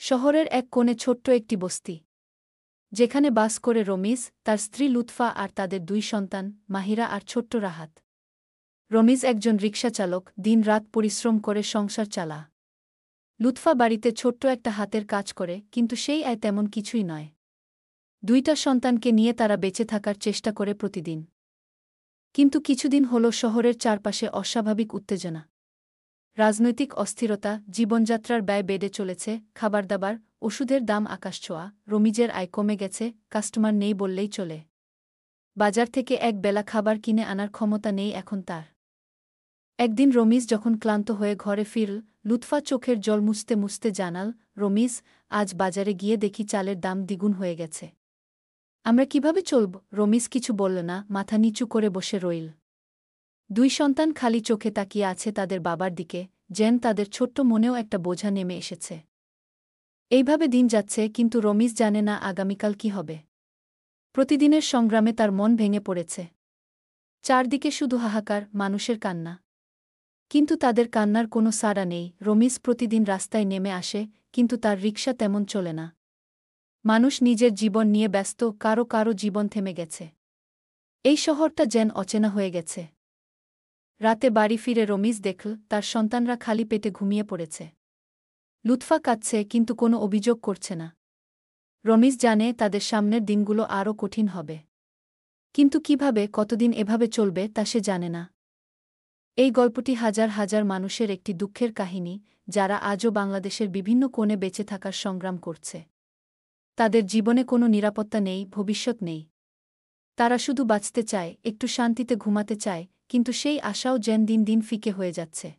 শহরের এক কোণে ছোট্ট একটি বস্তি, যেখানে বাস করে রমিজ, তার স্ত্রী লুৎফা আর তাদের দুই সন্তান, মাহিরা আর ছোট্ট রাহাত। রমিজ একজন রিকশাচালক, দিন-রাত পরিশ্রম করে সংসার চালা। লুৎফা বাড়িতে ছোট্ট একটা হাতের কাজ করে, কিন্তু সেই আয় তেমন কিছুই নয়। দুইটা সন্তানকে নিয়ে তারা বেঁচে থাকার চেষ্টা করে প্রতিদিন। কিন্তু কিছুদিন হল শহরের চারপাশে অস্বাভাবিক উত্তেজনা। রাজনৈতিক অস্থিরতা, জীবনযাত্রার ব্যয় বেড়ে চলেছে, খাবারদাবার, ওষুধের দাম আকাশছোঁয়া, রমিজের আয় কমে গেছে, কাস্টমার নেই বললেই চলে। বাজার থেকে এক বেলা খাবার কিনে আনার ক্ষমতা নেই এখন তার। একদিন রমিজ যখন ক্লান্ত হয়ে ঘরে ফিরল, লুৎফা চোখের জল মুছতে মুছতে জানাল, রমিজ, আজ বাজারে গিয়ে দেখি চালের দাম দ্বিগুণ হয়ে গেছে। আমরা কিভাবে চলব? রমিজ কিছু বলল না, মাথা নিচু করে বসে রইল। দুই সন্তান খালি চোখে তাকিয়ে আছে তাদের বাবার দিকে, যেন তাদের ছোট্ট মনেও একটা বোঝা নেমে এসেছে। এইভাবে দিন যাচ্ছে, কিন্তু রমিজ জানে না আগামীকাল কি হবে। প্রতিদিনের সংগ্রামে তার মন ভেঙে পড়েছে। চারদিকে শুধু হাহাকার, মানুষের কান্না। কিন্তু তাদের কান্নার কোনো সাড়া নেই। রমিজ প্রতিদিন রাস্তায় নেমে আসে, কিন্তু তার রিকশা তেমন চলে না। মানুষ নিজের জীবন নিয়ে ব্যস্ত, কারো কারো জীবন থেমে গেছে। এই শহরটা যেন অচেনা হয়ে গেছে। রাতে বাড়ি ফিরে রমিজ দেখল, তার সন্তানরা খালি পেটে ঘুমিয়ে পড়েছে। লুৎফা কাঁদছে, কিন্তু কোনো অভিযোগ করছে না। রমিজ জানে তাদের সামনের দিনগুলো আরও কঠিন হবে। কিন্তু কিভাবে, কতদিন এভাবে চলবে তা সে জানে না। এই গল্পটি হাজার হাজার মানুষের একটি দুঃখের কাহিনী, যারা আজও বাংলাদেশের বিভিন্ন কোণে বেঁচে থাকার সংগ্রাম করছে। তাদের জীবনে কোনো নিরাপত্তা নেই, ভবিষ্যৎ নেই। তারা শুধু বাঁচতে চায়, একটু শান্তিতে ঘুমাতে চায়, কিন্তু সেই আশাও যেন দিন দিন ফিকে হয়ে যাচ্ছে।